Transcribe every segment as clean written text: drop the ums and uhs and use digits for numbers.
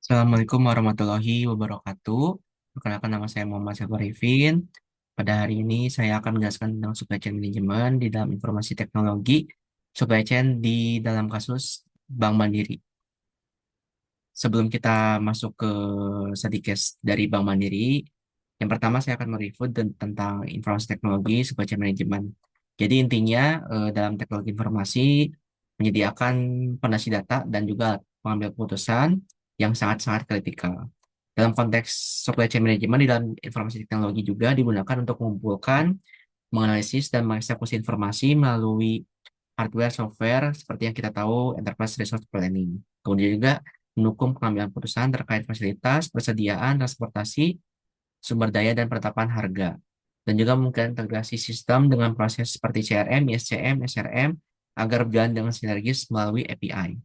Assalamualaikum warahmatullahi wabarakatuh. Perkenalkan nama saya Muhammad Sabar Arifin. Pada hari ini saya akan menjelaskan tentang supply chain management di dalam informasi teknologi, supply chain di dalam kasus Bank Mandiri. Sebelum kita masuk ke study case dari Bank Mandiri, yang pertama saya akan mereview tentang informasi teknologi, supply chain management. Jadi intinya dalam teknologi informasi menyediakan fondasi data dan juga pengambil keputusan yang sangat-sangat kritikal. Dalam konteks supply chain management di dalam informasi teknologi juga digunakan untuk mengumpulkan, menganalisis, dan mengeksekusi informasi melalui hardware, software, seperti yang kita tahu, enterprise resource planning. Kemudian juga mendukung pengambilan keputusan terkait fasilitas, persediaan, transportasi, sumber daya, dan penetapan harga. Dan juga mungkin integrasi sistem dengan proses seperti CRM, ISCM, SRM, agar berjalan dengan sinergis melalui API.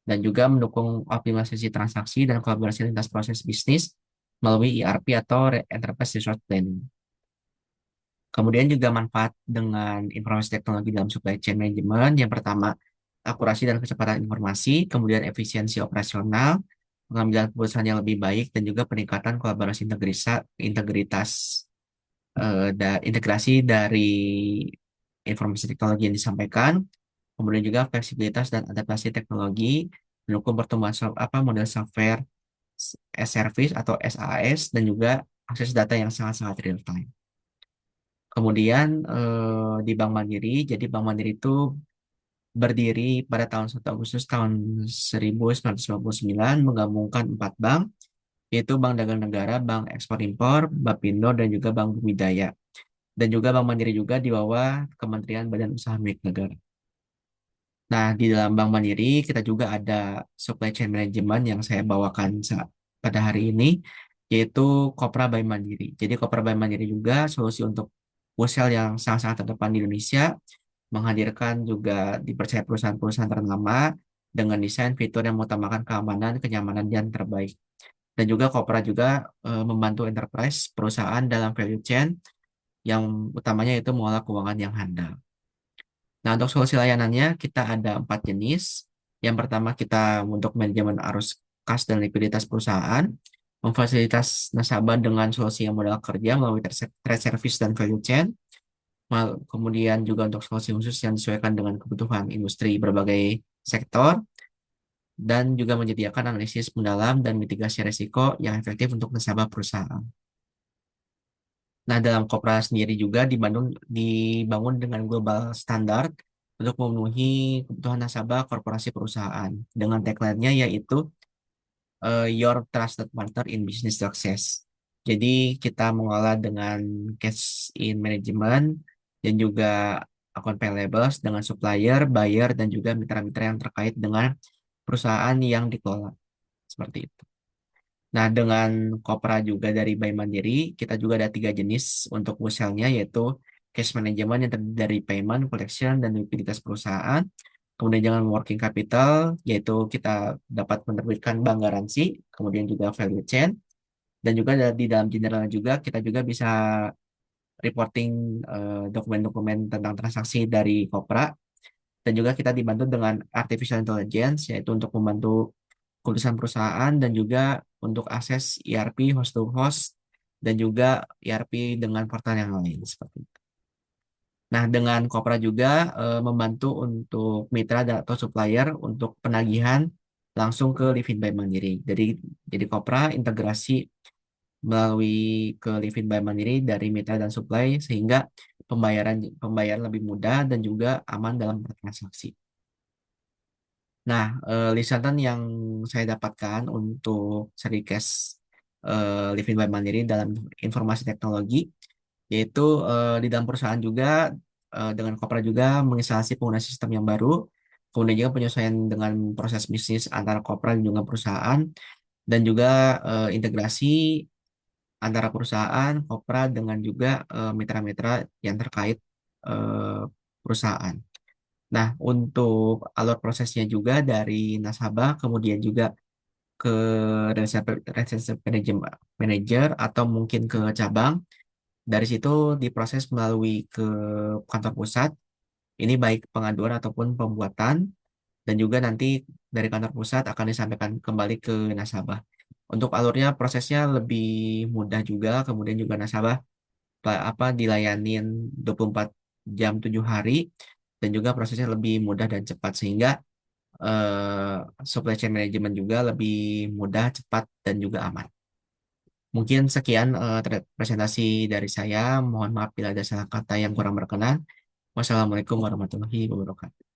Dan juga mendukung optimalisasi transaksi dan kolaborasi lintas proses bisnis melalui ERP atau Enterprise Resource Planning. Kemudian juga manfaat dengan informasi teknologi dalam supply chain management. Yang pertama, akurasi dan kecepatan informasi, kemudian efisiensi operasional, pengambilan keputusan yang lebih baik, dan juga peningkatan kolaborasi integritas dan integrasi dari informasi teknologi yang disampaikan, kemudian juga fleksibilitas dan adaptasi teknologi, mendukung pertumbuhan model software as service atau SaaS, dan juga akses data yang sangat-sangat real time. Kemudian di Bank Mandiri, jadi Bank Mandiri itu berdiri pada tahun 1 Agustus tahun 1999, menggabungkan 4 bank, yaitu Bank Dagang Negara, Bank Ekspor Impor, Bapindo, dan juga Bank Bumidaya. Dan juga Bank Mandiri juga di bawah Kementerian Badan Usaha Milik Negara. Nah, di dalam Bank Mandiri kita juga ada supply chain management yang saya bawakan pada hari ini, yaitu Kopra by Mandiri. Jadi Kopra by Mandiri juga solusi untuk wholesale yang sangat-sangat terdepan di Indonesia, menghadirkan juga dipercaya perusahaan-perusahaan ternama dengan desain fitur yang mengutamakan keamanan, kenyamanan, dan terbaik. Dan juga Kopra juga membantu enterprise perusahaan dalam value chain yang utamanya itu mengolah keuangan yang handal. Nah, untuk solusi layanannya kita ada 4 jenis. Yang pertama kita untuk manajemen arus kas dan likuiditas perusahaan, memfasilitas nasabah dengan solusi yang modal kerja melalui trade service dan value chain. Kemudian juga untuk solusi khusus yang disesuaikan dengan kebutuhan industri berbagai sektor, dan juga menyediakan analisis mendalam dan mitigasi risiko yang efektif untuk nasabah perusahaan. Nah, dalam Kopra sendiri juga dibangun dengan global standar untuk memenuhi kebutuhan nasabah korporasi perusahaan. Dengan tagline-nya yaitu Your Trusted Partner in Business Success. Jadi kita mengolah dengan cash in management dan juga account payables dengan supplier, buyer, dan juga mitra-mitra yang terkait dengan perusahaan yang dikelola. Seperti itu. Nah, dengan Kopra juga dari Bank Mandiri, kita juga ada 3 jenis untuk wholesale-nya, yaitu cash management yang terdiri dari payment, collection, dan likuiditas perusahaan. Kemudian dengan working capital, yaitu kita dapat menerbitkan bank garansi, kemudian juga value chain, dan juga di dalam general juga kita juga bisa reporting dokumen-dokumen tentang transaksi dari Kopra, dan juga kita dibantu dengan artificial intelligence, yaitu untuk membantu keputusan perusahaan dan juga untuk akses ERP host to host dan juga ERP dengan portal yang lain seperti itu. Nah, dengan Kopra juga membantu untuk mitra atau supplier untuk penagihan langsung ke Livin by Mandiri. Jadi Kopra integrasi melalui ke Livin by Mandiri dari mitra dan supply sehingga pembayaran lebih mudah dan juga aman dalam bertransaksi. Nah, listener yang saya dapatkan untuk seri case Living by Mandiri dalam informasi teknologi, yaitu di dalam perusahaan juga dengan Kopra juga menginstalasi pengguna sistem yang baru, kemudian juga penyesuaian dengan proses bisnis antara Kopra dan juga perusahaan, dan juga integrasi antara perusahaan, Kopra dengan juga mitra-mitra yang terkait eh, perusahaan. Nah, untuk alur prosesnya juga dari nasabah, kemudian juga ke relationship manager atau mungkin ke cabang. Dari situ diproses melalui ke kantor pusat. Ini baik pengaduan ataupun pembuatan. dan juga nanti dari kantor pusat akan disampaikan kembali ke nasabah. Untuk alurnya prosesnya lebih mudah juga, kemudian juga nasabah dilayanin 24 jam 7 hari dan juga prosesnya lebih mudah dan cepat sehingga eh, supply chain management juga lebih mudah, cepat dan juga aman. Mungkin sekian presentasi dari saya. Mohon maaf bila ada salah kata yang kurang berkenan. Wassalamualaikum warahmatullahi wabarakatuh.